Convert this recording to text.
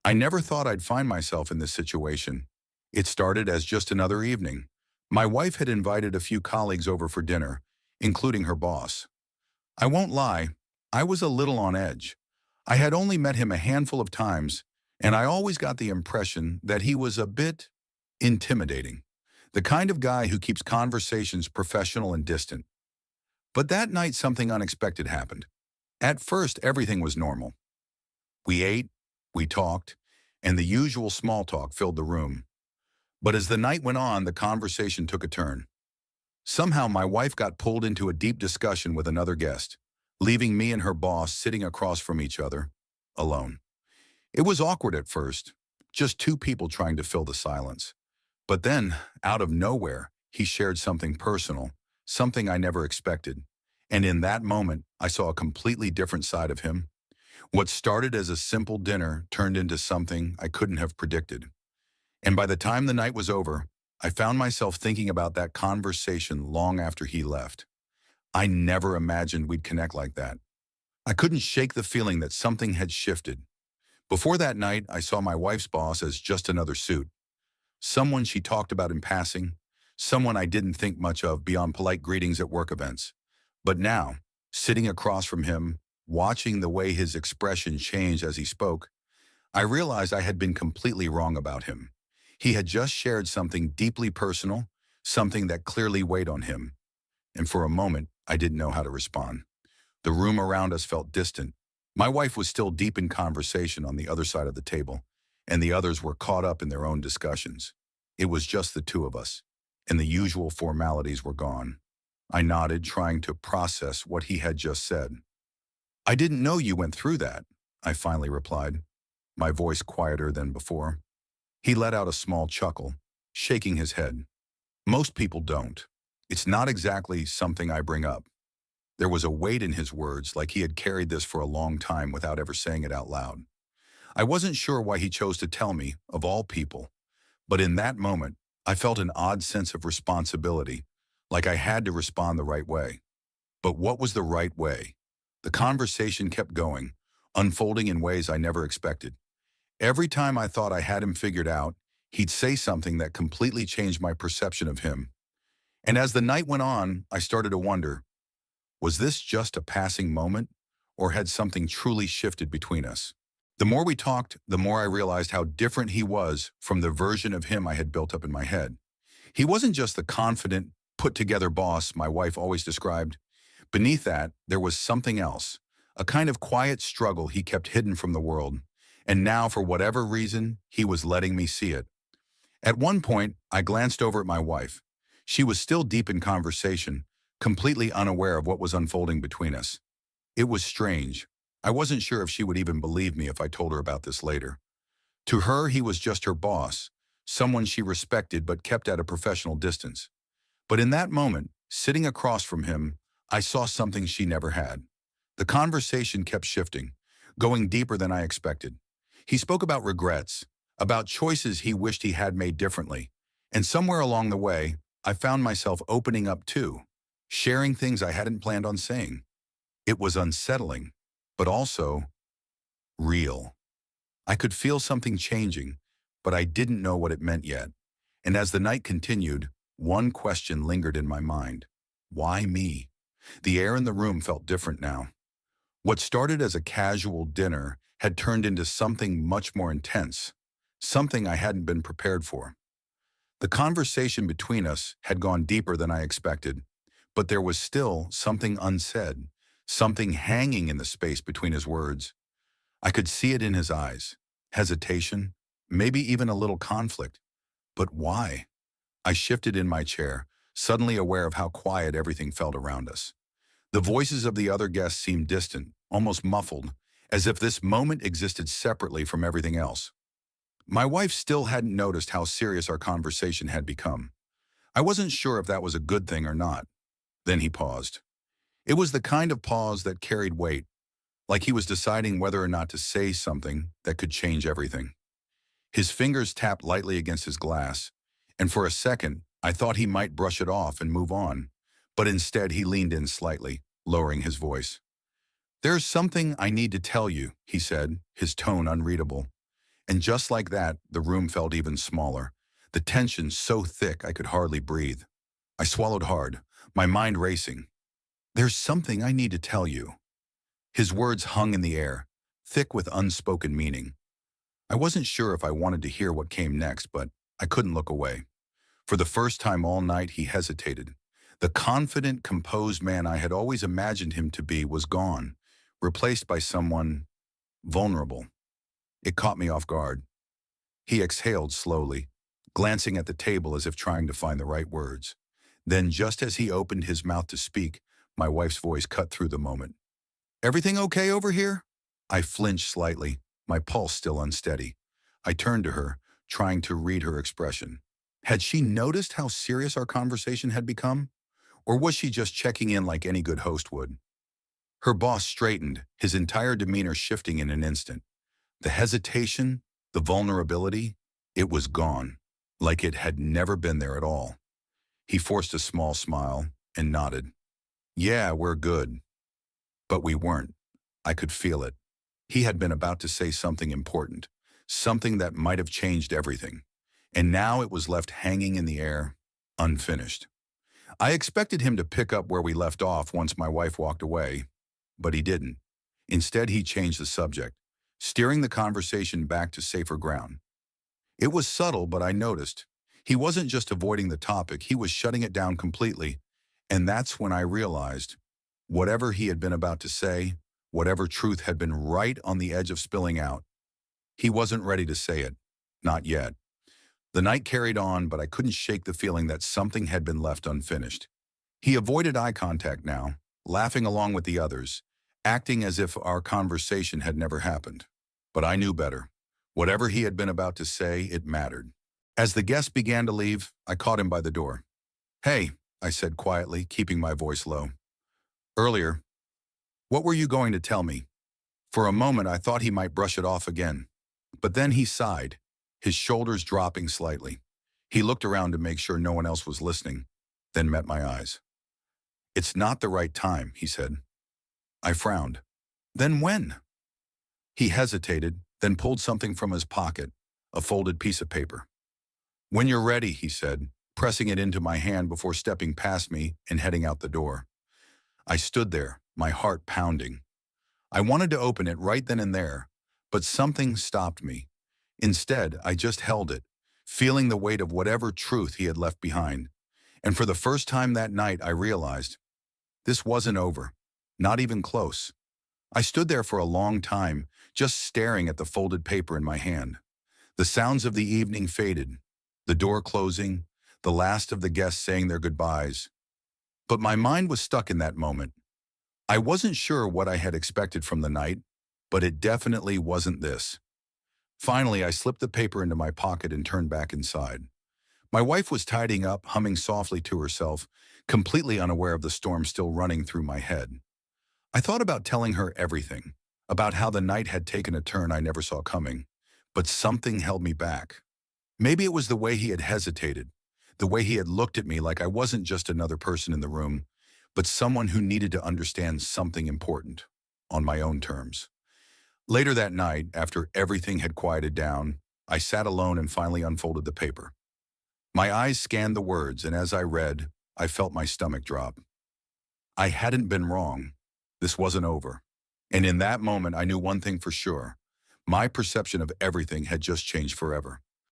I never thought I'd find myself in this situation. It started as just another evening. My wife had invited a few colleagues over for dinner, including her boss. I won't lie, I was a little on edge. I had only met him a handful of times, and I always got the impression that he was a bit intimidating. The kind of guy who keeps conversations professional and distant. But that night something unexpected happened. At first, everything was normal. We ate, we talked, and the usual small talk filled the room. But as the night went on, the conversation took a turn. Somehow my wife got pulled into a deep discussion with another guest, leaving me and her boss sitting across from each other, alone. It was awkward at first, just two people trying to fill the silence. But then, out of nowhere, he shared something personal, something I never expected. And in that moment, I saw a completely different side of him. What started as a simple dinner turned into something I couldn't have predicted. And by the time the night was over, I found myself thinking about that conversation long after he left. I never imagined we'd connect like that. I couldn't shake the feeling that something had shifted. Before that night, I saw my wife's boss as just another suit. Someone she talked about in passing, someone I didn't think much of beyond polite greetings at work events. But now, sitting across from him, watching the way his expression changed as he spoke, I realized I had been completely wrong about him. He had just shared something deeply personal, something that clearly weighed on him. And for a moment, I didn't know how to respond. The room around us felt distant. My wife was still deep in conversation on the other side of the table, and the others were caught up in their own discussions. It was just the two of us, and the usual formalities were gone. I nodded, trying to process what he had just said. "I didn't know you went through that," I finally replied, my voice quieter than before. He let out a small chuckle, shaking his head. "Most people don't. It's not exactly something I bring up." There was a weight in his words, like he had carried this for a long time without ever saying it out loud. I wasn't sure why he chose to tell me, of all people, but in that moment, I felt an odd sense of responsibility, like I had to respond the right way. But what was the right way? The conversation kept going, unfolding in ways I never expected. Every time I thought I had him figured out, he'd say something that completely changed my perception of him. And as the night went on, I started to wonder, was this just a passing moment, or had something truly shifted between us? The more we talked, the more I realized how different he was from the version of him I had built up in my head. He wasn't just the confident, put-together boss my wife always described. Beneath that, there was something else, a kind of quiet struggle he kept hidden from the world. And now, for whatever reason, he was letting me see it. At one point, I glanced over at my wife. She was still deep in conversation, completely unaware of what was unfolding between us. It was strange. I wasn't sure if she would even believe me if I told her about this later. To her, he was just her boss, someone she respected but kept at a professional distance. But in that moment, sitting across from him, I saw something she never had. The conversation kept shifting, going deeper than I expected. He spoke about regrets, about choices he wished he had made differently. And somewhere along the way, I found myself opening up too, sharing things I hadn't planned on saying. It was unsettling, but also real. I could feel something changing, but I didn't know what it meant yet. And as the night continued, one question lingered in my mind. Why me? The air in the room felt different now. What started as a casual dinner had turned into something much more intense, something I hadn't been prepared for. The conversation between us had gone deeper than I expected, but there was still something unsaid, something hanging in the space between his words. I could see it in his eyes, hesitation, maybe even a little conflict. But why? I shifted in my chair, suddenly aware of how quiet everything felt around us. The voices of the other guests seemed distant, almost muffled, as if this moment existed separately from everything else. My wife still hadn't noticed how serious our conversation had become. I wasn't sure if that was a good thing or not. Then he paused. It was the kind of pause that carried weight, like he was deciding whether or not to say something that could change everything. His fingers tapped lightly against his glass, and for a second, I thought he might brush it off and move on, but instead he leaned in slightly, lowering his voice. "There's something I need to tell you," he said, his tone unreadable. And just like that, the room felt even smaller, the tension so thick I could hardly breathe. I swallowed hard, my mind racing. There's something I need to tell you. His words hung in the air, thick with unspoken meaning. I wasn't sure if I wanted to hear what came next, but I couldn't look away. For the first time all night, he hesitated. The confident, composed man I had always imagined him to be was gone, replaced by someone vulnerable. It caught me off guard. He exhaled slowly, glancing at the table as if trying to find the right words. Then, just as he opened his mouth to speak, my wife's voice cut through the moment. "Everything okay over here?" I flinched slightly, my pulse still unsteady. I turned to her, trying to read her expression. Had she noticed how serious our conversation had become? Or was she just checking in like any good host would? Her boss straightened, his entire demeanor shifting in an instant. The hesitation, the vulnerability, it was gone, like it had never been there at all. He forced a small smile and nodded. "Yeah, we're good." But we weren't. I could feel it. He had been about to say something important, something that might have changed everything. And now it was left hanging in the air, unfinished. I expected him to pick up where we left off once my wife walked away, but he didn't. Instead, he changed the subject, steering the conversation back to safer ground. It was subtle, but I noticed. He wasn't just avoiding the topic, he was shutting it down completely. And that's when I realized, whatever he had been about to say, whatever truth had been right on the edge of spilling out, he wasn't ready to say it. Not yet. The night carried on, but I couldn't shake the feeling that something had been left unfinished. He avoided eye contact now, laughing along with the others, acting as if our conversation had never happened. But I knew better. Whatever he had been about to say, it mattered. As the guests began to leave, I caught him by the door. "Hey," I said quietly, keeping my voice low. "Earlier, what were you going to tell me?" For a moment, I thought he might brush it off again. But then he sighed, his shoulders dropping slightly. He looked around to make sure no one else was listening, then met my eyes. "It's not the right time," he said. I frowned. "Then when?" He hesitated, then pulled something from his pocket, a folded piece of paper. "When you're ready," he said, pressing it into my hand before stepping past me and heading out the door. I stood there, my heart pounding. I wanted to open it right then and there, but something stopped me. Instead, I just held it, feeling the weight of whatever truth he had left behind. And for the first time that night, I realized this wasn't over, not even close. I stood there for a long time, just staring at the folded paper in my hand. The sounds of the evening faded, the door closing, the last of the guests saying their goodbyes. But my mind was stuck in that moment. I wasn't sure what I had expected from the night, but it definitely wasn't this. Finally, I slipped the paper into my pocket and turned back inside. My wife was tidying up, humming softly to herself, completely unaware of the storm still running through my head. I thought about telling her everything, about how the night had taken a turn I never saw coming, but something held me back. Maybe it was the way he had hesitated, the way he had looked at me like I wasn't just another person in the room, but someone who needed to understand something important, on my own terms. Later that night, after everything had quieted down, I sat alone and finally unfolded the paper. My eyes scanned the words, and as I read, I felt my stomach drop. I hadn't been wrong. This wasn't over. And in that moment, I knew one thing for sure. My perception of everything had just changed forever.